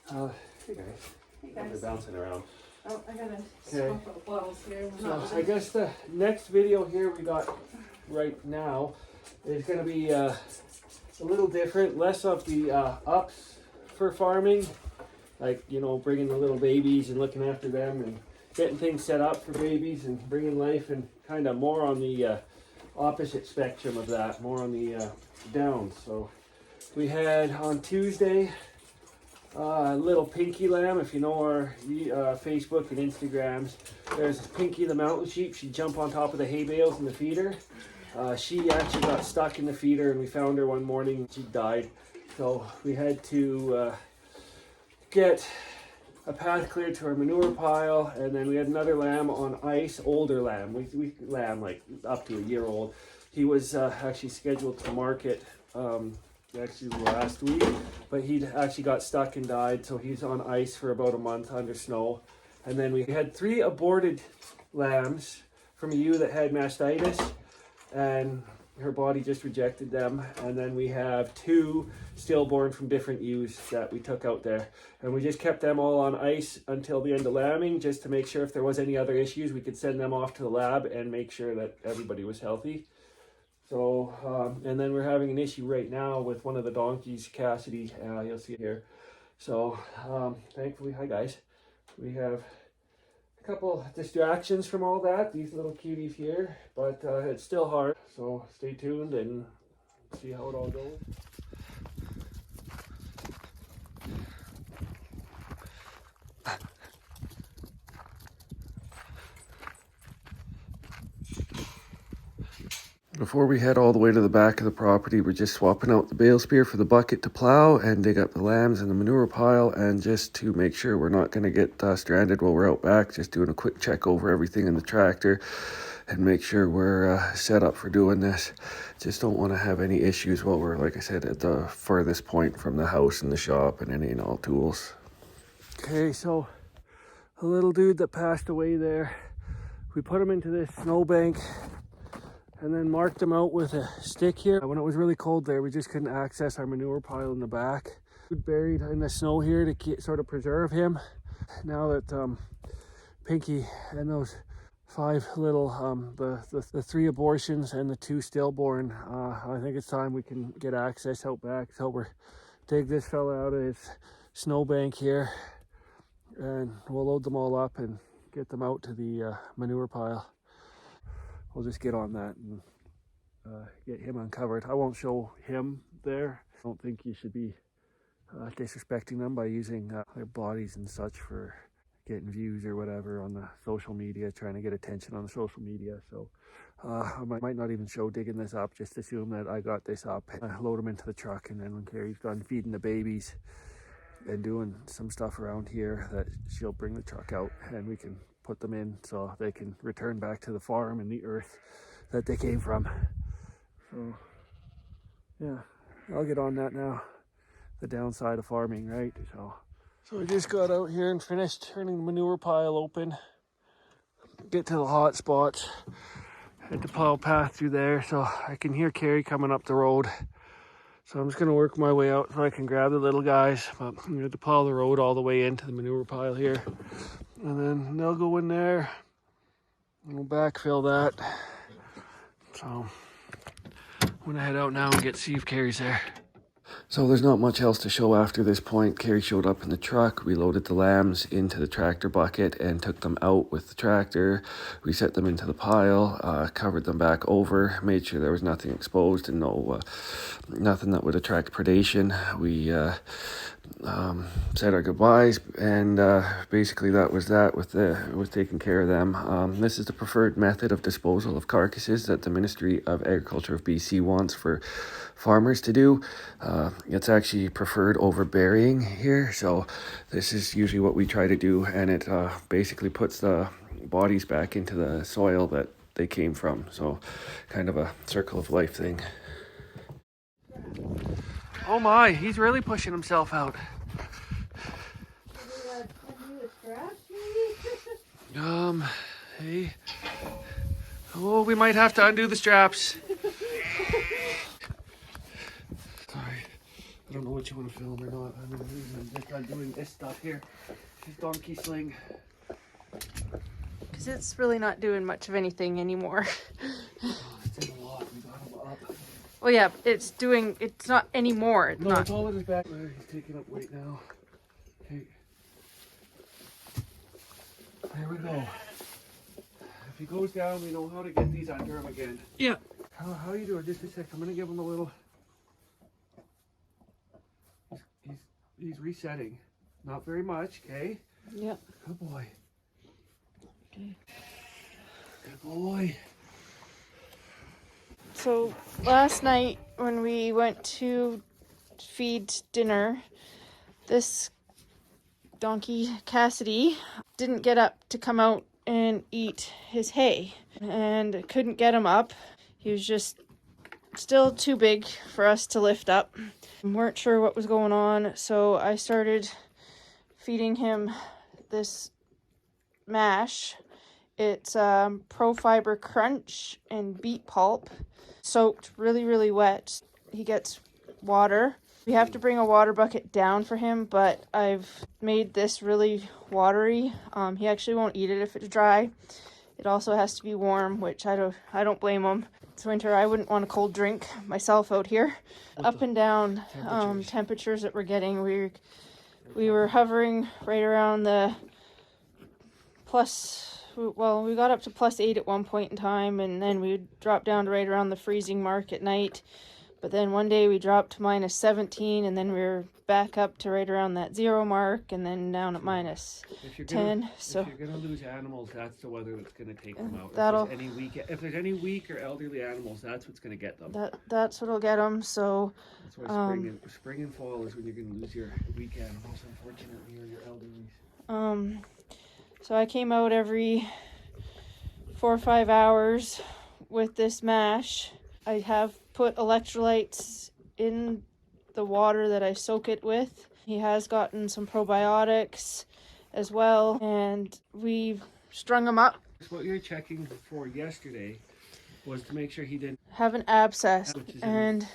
Hey guys. Hey guys. They're bouncing around. Oh, I gotta swap out bottles here. So I guess the next video here we got right now is going to be a little different. Less of the ups for farming, like, you know, bringing the little babies and looking after them and getting things set up for babies and bringing life, and kind of more on the opposite spectrum of that, more on the downs. So we had on Tuesday a little Pinky lamb. If you know our Facebook and Instagrams, there's Pinky the mountain sheep. She'd jump on top of the hay bales in the feeder. She actually got stuck in the feeder and we found her one morning. She died. So we had to get a path cleared to our manure pile, and then we had another lamb on ice, older lamb. We lamb like up to a year old. He was actually scheduled to market actually last week, but he actually got stuck and died, so he's on ice for about a month under snow. And then we had 3 aborted lambs from a ewe that had mastitis, and her body just rejected them. And then we have 2 stillborn from different ewes that we took out there, and we just kept them all on ice until the end of lambing, just to make sure if there was any other issues we could send them off to the lab and make sure that everybody was healthy. So and then we're having an issue right now with one of the donkeys, Cassidy. You'll see it here. So thankfully, hi guys, we have a couple distractions from all that, these little cuties here, but it's still hard. So stay tuned and see how it all goes. Before we head all the way to the back of the property, we're just swapping out the bale spear for the bucket to plow and dig up the lambs in the manure pile, and just to make sure we're not going to get stranded while we're out back, just doing a quick check over everything in the tractor and make sure we're set up for doing this. Just don't want to have any issues while we're, like I said, at the furthest point from the house and the shop and any and all tools. Okay, so a little dude that passed away there, we put him into this snowbank and then marked him out with a stick here. When it was really cold there, we just couldn't access our manure pile in the back. Buried in the snow here to sort of preserve him. Now that Pinky and those 5 little, the 3 abortions and the 2 stillborn, I think it's time we can get access out back. So we're dig this fella out of his snowbank here, and we'll load them all up and get them out to the manure pile. We'll just get on that and get him uncovered. I won't show him there. I don't think you should be disrespecting them by using their bodies and such for getting views or whatever on the social media, trying to get attention on the social media. So I might not even show digging this up, just assume that I got this up. I load them into the truck, and then when Carrie's done feeding the babies and doing some stuff around here, that she'll bring the truck out and we can put them in so they can return back to the farm and the earth that they came from. So yeah, I'll get on that now. The downside of farming, right? So we just got out here and finished turning the manure pile open. Get to the hot spots. Had to plow a path through there, so I can hear Carrie coming up the road. So I'm just gonna work my way out so I can grab the little guys. But I'm gonna have to plow the road all the way into the manure pile here. And then they'll go in there and we'll backfill that. So I'm gonna head out now and see if Carrie's there. So there's not much else to show after this point. Carrie showed up in the truck. We loaded the lambs into the tractor bucket and took them out with the tractor. We set them into the pile, covered them back over, made sure there was nothing exposed and nothing that would attract predation. We said our goodbyes, and basically that was with taking care of them. This is the preferred method of disposal of carcasses that the Ministry of Agriculture of BC wants for farmers to do. It's actually preferred over burying here, so this is usually what we try to do, and it basically puts the bodies back into the soil that they came from. So kind of a circle of life thing. Oh my, he's really pushing himself out. Hey. Oh, we might have to undo the straps. Sorry. I don't know what you want to film or not. I'm doing this stuff here. This donkey sling. Because it's really not doing much of anything anymore. Oh, it's in a lot. We got him up. Well, yeah, it's not anymore. It's No, not. it's all in his back. He's taking up weight now. Okay. There we go. If he goes down, we know how to get these under him again. Yeah. How you doing? Just a sec. I'm gonna give him a little. He's resetting. Not very much. Okay. Yeah. Good boy. Okay. Good boy. So last night when we went to feed dinner, this donkey Cassidy didn't get up to come out and eat his hay, and couldn't get him up. He was just still too big for us to lift up. We weren't sure what was going on, so I started feeding him this mash. It's Pro Fiber Crunch and beet pulp, soaked really wet. He gets water. We have to bring a water bucket down for him, but I've made this really watery. He actually won't eat it if it's dry. It also has to be warm, which I don't blame him. It's winter. I wouldn't want a cold drink myself out here. Up and down temperatures that we're getting. We were hovering right around the we got up to +8 at one point in time, and then we dropped down to right around the freezing mark at night. But then one day we dropped to -17, and then we were back up to right around that 0 mark, and then down at -10. So if you're gonna lose animals, that's the weather that's gonna take them out. If there's any weak or elderly animals, that's what's gonna get them. That's what'll get them. So that's why spring and fall is when you're gonna lose your weak animals, unfortunately, or your elderly. So I came out every 4 or 5 hours with this mash. I have put electrolytes in the water that I soak it with. He has gotten some probiotics as well, and we've strung him up. What you're checking for yesterday was to make sure he didn't have an abscess, and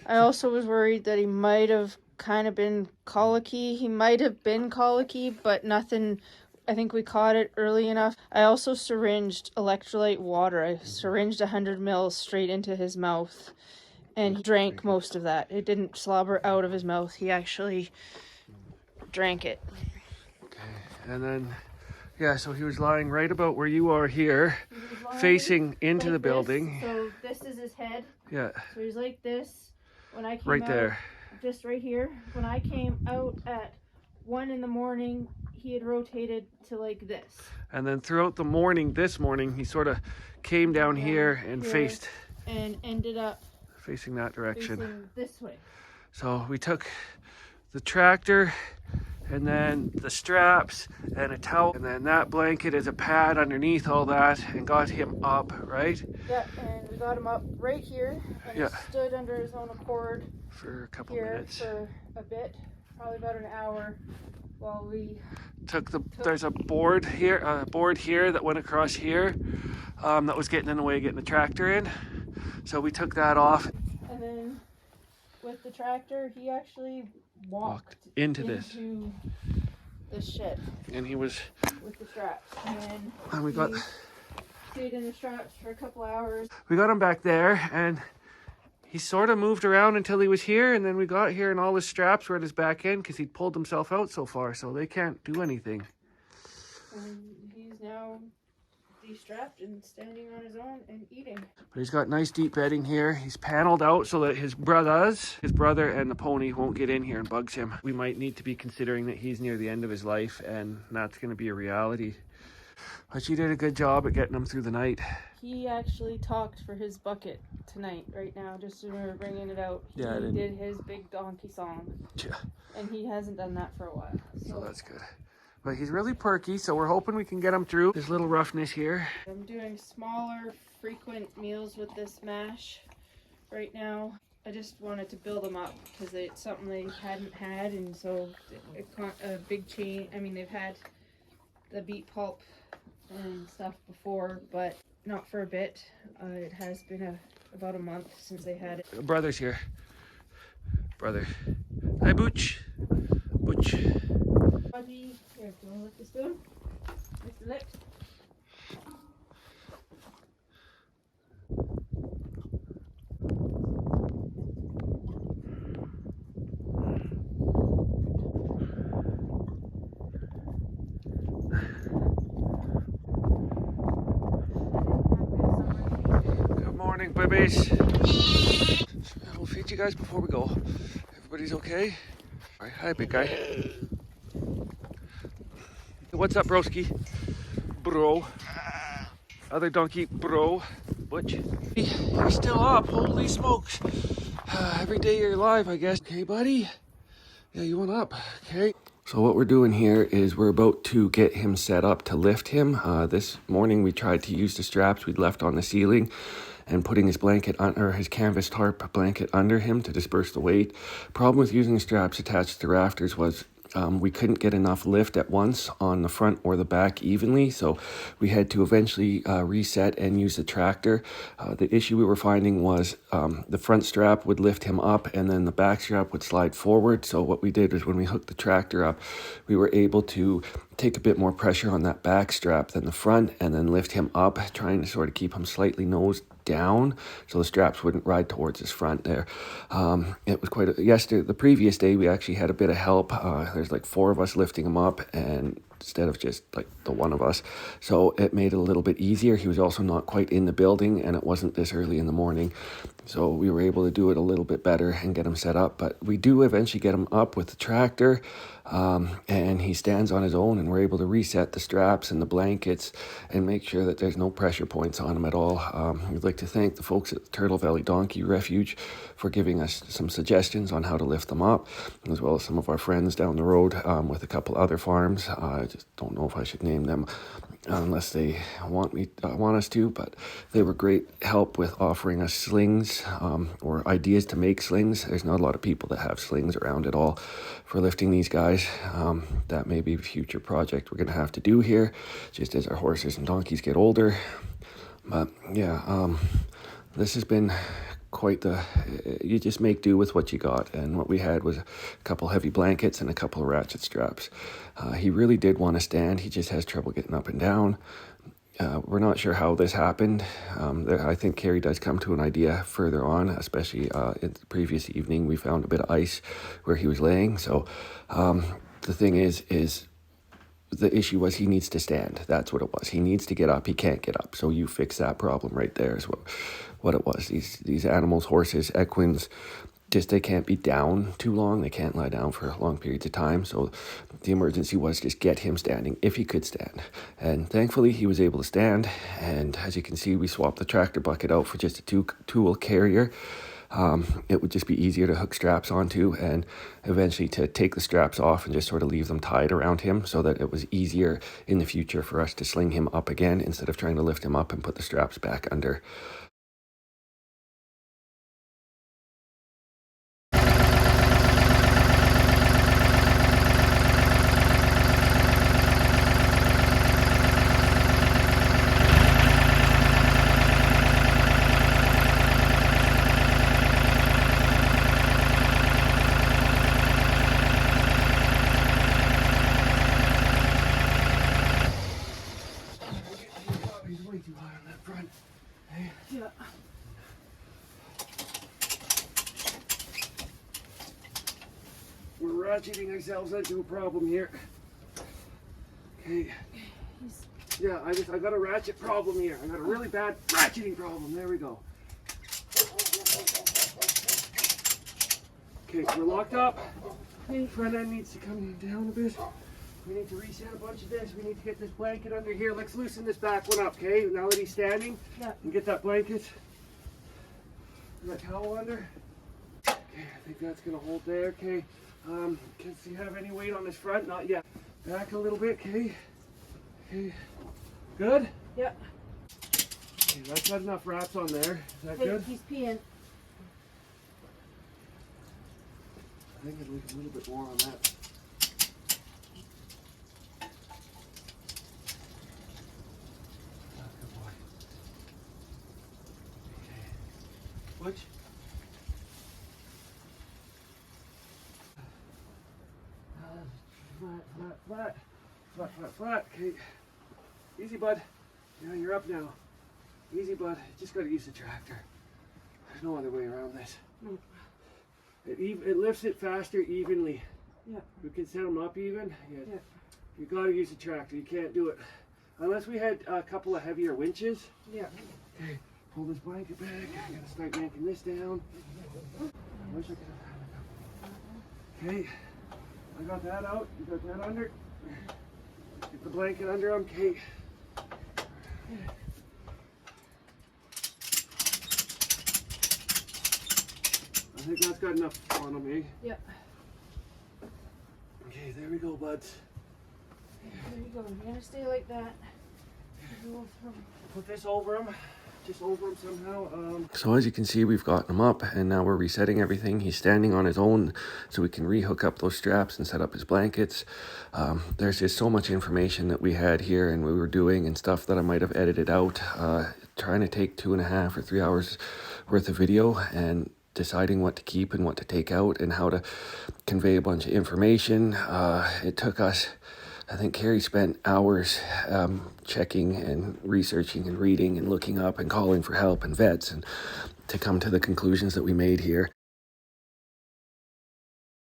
I also was worried that he might have kind of been colicky. He might have been colicky, but nothing. I think we caught it early enough. I also syringed electrolyte water. I syringed 100 mils straight into his mouth, and he drank most of that. It didn't slobber out of his mouth. He actually drank it. Okay, and then, yeah, so he was lying right about where you are here, facing into the building. So this is his head. Yeah. So he's like this. When I came right out, there. Just right here. When I came out at 1 in the morning, he had rotated to like this. And then throughout the morning, this morning, he sort of came down here and faced. And ended up facing that direction. Facing this way. So we took the tractor and then the straps and a towel and then that blanket as a pad underneath all that and got him up, right? Yeah, and we got him up right here, and he stood under his own accord for a couple minutes. For a bit, probably about an hour, while we there's a board here that went across here that was getting in the way of getting the tractor in. So we took that off. And then with the tractor, he actually walked into this shed. And he was with the straps. And we got stayed in the straps for a couple hours. We got him back there, and he sort of moved around until he was here, and then we got here and all his straps were at his back end because he'd pulled himself out so far, so they can't do anything. And he's now de-strapped and standing on his own and eating. But he's got nice deep bedding here. He's paneled out so that his brother and the pony won't get in here and bugs him. We might need to be considering that he's near the end of his life, and that's going to be a reality. But you did a good job at getting him through the night. He actually talked for his bucket tonight, right now, just as we were bringing it out. He did his big donkey song. Yeah. And he hasn't done that for a while. So that's good. But he's really perky, so we're hoping we can get him through this little roughness here. I'm doing smaller, frequent meals with this mash right now. I just wanted to build them up because it's something they hadn't had, and so a big change. I mean, they've had the beet pulp and stuff before, but not for a bit. It has been about a month since they had it. Brother's here. Brother. Hi, Booch. Booch. Buddy, here, do you want to lick the spoon? Lick the lick. Good morning, babies. We'll feed you guys before we go. Everybody's okay? All right, hi, big guy. What's up, broski? Bro. Other donkey, bro. Butch. You're still up. Holy smokes. Every day you're alive, I guess. Okay, buddy? Yeah, you went up. Okay. So what we're doing here is we're about to get him set up to lift him. This morning we tried to use the straps we'd left on the ceiling and putting his blanket under his canvas tarp blanket under him to disperse the weight. Problem with using straps attached to rafters was we couldn't get enough lift at once on the front or the back evenly, so we had to eventually reset and use the tractor. The issue we were finding was the front strap would lift him up and then the back strap would slide forward. So what we did was when we hooked the tractor up, we were able to take a bit more pressure on that back strap than the front and then lift him up, trying to sort of keep him slightly nose down so the straps wouldn't ride towards his front there. It was quite yesterday, the previous day, we actually had a bit of help. There's like 4 of us lifting him up and instead of just like the one of us. So it made it a little bit easier. He was also not quite in the building and it wasn't this early in the morning. So we were able to do it a little bit better and get him set up. But we do eventually get him up with the tractor and he stands on his own and we're able to reset the straps and the blankets and make sure that there's no pressure points on him at all. We'd like to thank the folks at the Turtle Valley Donkey Refuge for giving us some suggestions on how to lift them up, as well as some of our friends down the road with a couple other farms. I just don't know if I should name them unless they want us to, but they were great help with offering us slings or ideas to make slings. There's not a lot of people that have slings around at all for lifting these guys. That may be a future project we're going to have to do here just as our horses and donkeys get older. But yeah, this has been quite the, you just make do with what you got, and what we had was a couple heavy blankets and a couple of ratchet straps. He really did want to stand, he just has trouble getting up and down. We're not sure how this happened. I think Carrie does come to an idea further on, especially in the previous evening we found a bit of ice where he was laying. So the thing is the issue was he needs to stand. That's what it was. He needs to get up. He can't get up. So you fix that problem right there is what it was. These animals, horses, equines, just they can't be down too long. They can't lie down for long periods of time. So the emergency was just get him standing if he could stand. And thankfully he was able to stand. And as you can see, we swapped the tractor bucket out for just a tool carrier. It would just be easier to hook straps onto and eventually to take the straps off and just sort of leave them tied around him so that it was easier in the future for us to sling him up again instead of trying to lift him up and put the straps back under. He's way too high on that front. Hey. Yeah. We're ratcheting ourselves into a problem here. Okay. Yeah, I got a ratchet problem here. I got a really bad ratcheting problem. There we go. Okay, we're locked up. Front end needs to come down a bit. We need to reset a bunch of this. We need to get this blanket under here. Let's loosen this back one up, okay? Now that he's standing, and get that blanket and that towel under. Okay, I think that's gonna hold there, okay? Can you have any weight on this front? Not yet. Back a little bit, okay? Okay. Good? Yeah. Okay, that's got enough wraps on there. Is that Hey, good? he's peeing. I think I'd leave a little bit more on that. Good boy. Okay. Which? flat, flat, flat, flat, flat. Okay, easy, bud. Yeah, you're up now. Easy, bud. Just gotta use the tractor. There's no other way around this. Nope. It lifts it faster evenly. Yeah. We can set them up even. Yeah. You gotta use the tractor. You can't do it unless we had a couple of heavier winches. Yeah. Okay, pull this blanket back. I gotta start yanking this down. I wish I could have had it. Okay, I got that out. You got that under. Get the blanket under them. Okay. I think that's got enough on them, eh? Yeah. Okay, there we go, buds. There you go. You're gonna stay like that. Put this over them. Just over him somehow. So as you can see, we've gotten him up and now we're resetting everything. He's standing on his own so we can rehook up those straps and set up his blankets. There's just so much information that we had here and we were doing and stuff that I might have edited out. Trying to take 2.5 or 3 hours worth of video and deciding what to keep and what to take out and how to convey a bunch of information. It took us, I think Carrie spent hours checking and researching and reading and looking up and calling for help and vets and to come to the conclusions that we made here.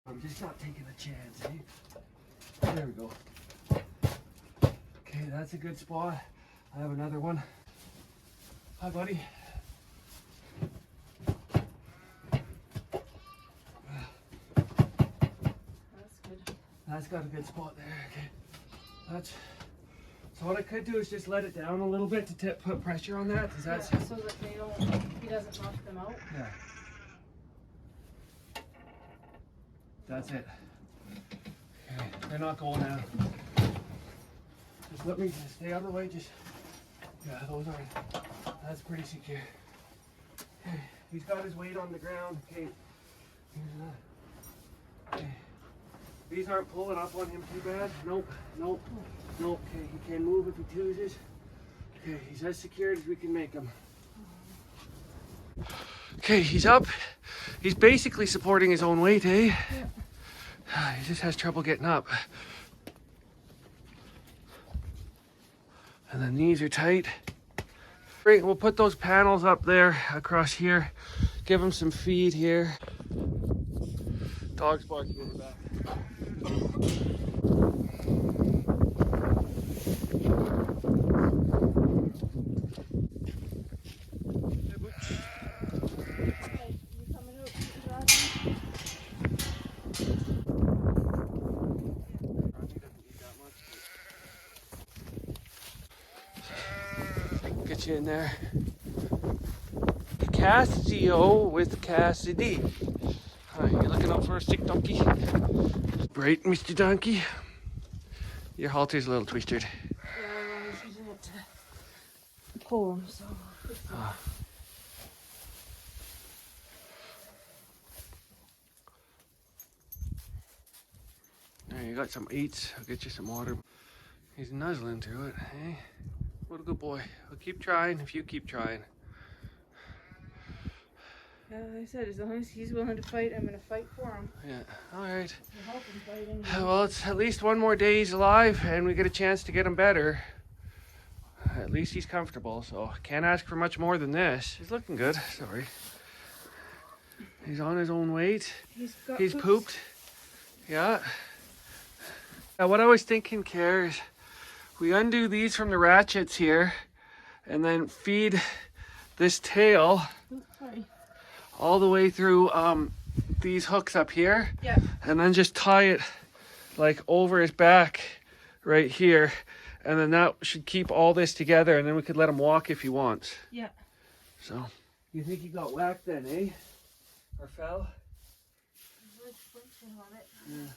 I'm just not taking a chance, eh? There we go. Okay, that's a good spot. I have another one. Hi, buddy. That's got a good spot there. Okay, so what I could do is just let it down a little bit to put pressure on that. Does that so that he doesn't knock them out. Yeah. That's it. Okay, they're not going out. Just let me stay out of the way. Yeah, those are. That's pretty secure. Okay, he's got his weight on the ground. Okay. Okay. These aren't pulling up on him too bad. Nope. Okay, he can move if he chooses. Okay, he's as secured as we can make him. Okay, he's up. He's basically supporting his own weight, eh? Yeah. He just has trouble getting up. And the knees are tight. Great, we'll put those panels up there across here. Give him some feed here. Dog's barking in the back. Get you in there. Cassidy with Cassidy. You're looking up for a sick donkey. Right, Mr. Donkey. Your halter's a little twisted. Yeah, I was using it to pull him, so. There, you got some eats. I'll get you some water. He's nuzzling through it, eh? What a good boy. I'll keep trying if you keep trying. Yeah, like I said, as long as he's willing to fight, I'm going to fight for him. Yeah, all right. I'll help him fight anyway. Well, it's at least one more day he's alive and we get a chance to get him better. At least he's comfortable, so can't ask for much more than this. He's looking good, sorry. He's on his own weight. He's pooped. Yeah. What I was thinking, Care, is we undo these from the ratchets here and then feed this tail all the way through these hooks up here. Yeah. And then just tie it like over his back right here. And then that should keep all this together and then we could let him walk if he wants. Yeah. So. You think he got whacked then, eh? Or fell? Yeah.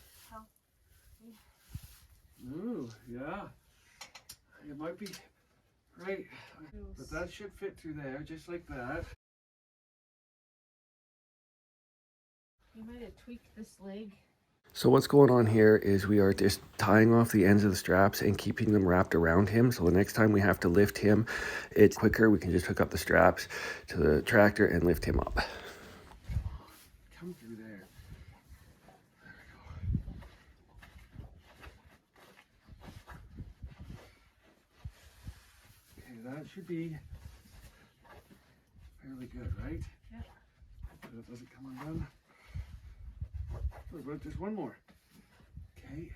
Ooh, yeah. It might be right. But that should fit through there, just like that. You might have tweaked this leg. So what's going on here is we are just tying off the ends of the straps and keeping them wrapped around him. So the next time we have to lift him, it's quicker. We can just hook up the straps to the tractor and lift him up. Come through there. There we go. that should be fairly good, right? Yeah. So it doesn't come undone. What about just one more? Okay.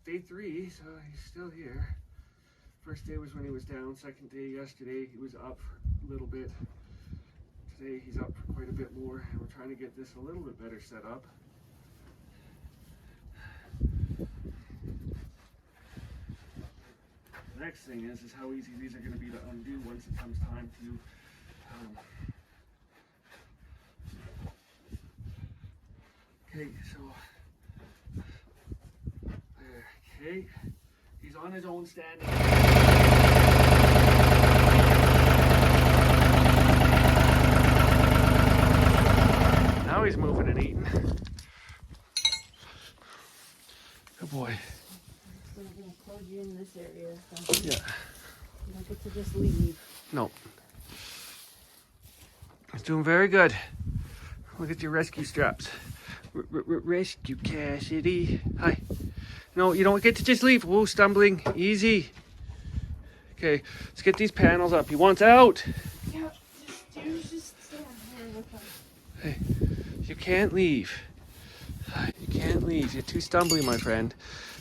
Day 3, so he's still here. First day was when he was down. Second day yesterday, he was up for a little bit. Today he's up for quite a bit more, and we're trying to get this a little bit better set up. The next thing is how easy these are going to be to undo once it comes time to okay, so there. Okay, he's on his own standing. Now he's moving and eating. Good boy. So we're gonna close you in this area. So Yeah. you don't get to just leave. No. He's doing very good. Look at your rescue straps. Rescue Cassidy. Hi. No, you don't get to just leave. Whoa, stumbling. Easy. Okay, let's get these panels up. He wants out. Yeah, just stand here with us. Hey, you can't leave. You can't leave. You're too stumbly, my friend.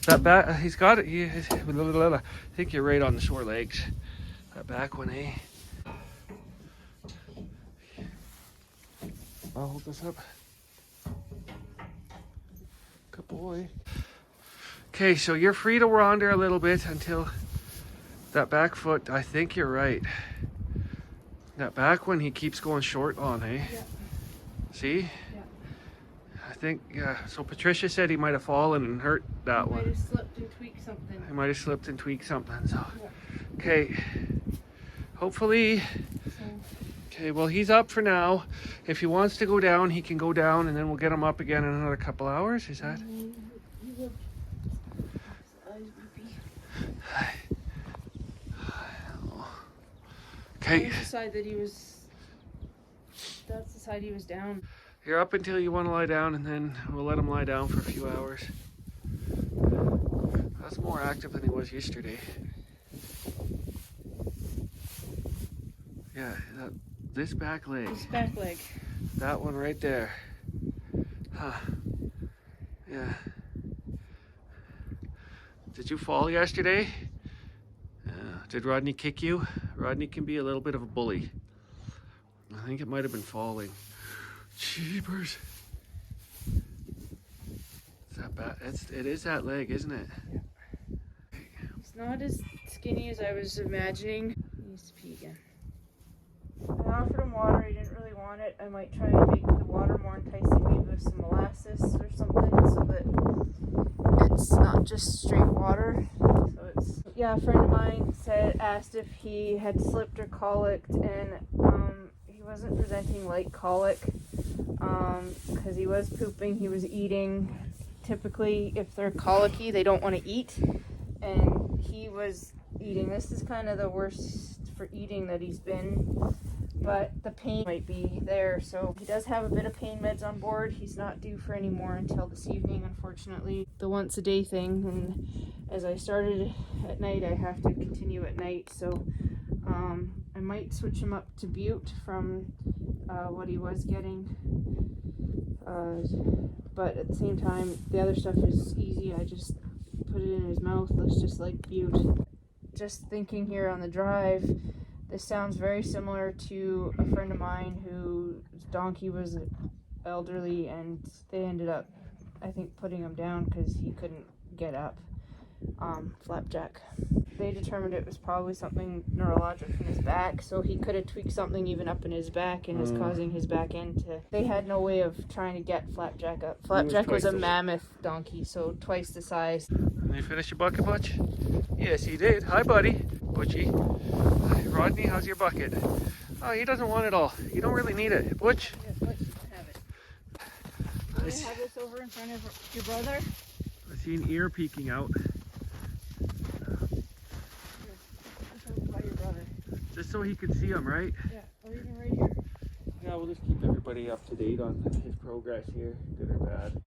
That back, he's got it. I think you're right on the short legs. That back one, eh? I'll hold this up. Good boy. Okay, so you're free to wander a little bit until that back foot. I think you're right. That back one he keeps going short on, eh? Yeah. See? Yeah. I think, yeah. So Patricia said he might have fallen and hurt that Might one. have slipped and tweaked something. He might have slipped and tweaked something. So, Yeah. okay. Hopefully. So, Okay, well, he's up for now. If he wants to go down, he can go down, and then we'll get him up again in another couple hours. Is that? Okay, That's the side that he was. That's the side he was down. you're up until you want to lie down, and then we'll let him lie down for a few hours. That's more active than he was yesterday. Yeah, this back leg. His back leg. That one right there. Huh. Yeah. Did you fall yesterday? Did Rodney kick you? Rodney can be a little bit of a bully. I think it might have been falling. Jeepers. Is that bad? It is that leg, isn't it? Yeah. He's not as skinny as I was imagining. He needs to pee again. I offered him water. He didn't really want it. I might try to make the water more enticing, maybe with some molasses or something, so that it's not just straight water. So it's a friend of mine asked if he had slipped or colicked, and he wasn't presenting like colic because he was pooping, he was eating. Typically, if they're colicky, they don't want to eat, and he was eating. This is kind of the worst for eating that he's been, but the pain might be there, so he does have a bit of pain meds on board. He's not due for any more until this evening, unfortunately. The once a day thing, and as I started at night, I have to continue at night, so I might switch him up to Butte from what he was getting, but at the same time, the other stuff is easy. I just put it in his mouth. Looks just like Butte. Just thinking here on the drive, this sounds very similar to a friend of mine whose donkey was elderly, and they ended up, I think, putting him down because he couldn't get up. Flapjack. They determined it was probably something neurologic in his back, so he could have tweaked something even up in his back and is causing his back end to... They had no way of trying to get Flapjack up. Flapjack was a mammoth donkey, so twice the size. Did you finish your bucket, Butch? Yes, he did. Hi, buddy. Butchie. Hi, Rodney, how's your bucket? Oh, he doesn't want it all. You don't really need it. Butch? Yes, Butch, you can have it. You want to have this over in front of your brother? I see an ear peeking out. By your brother. Just so he can see him, right? Yeah, or even right here. Yeah, we'll just keep everybody up to date on his progress here, good or bad.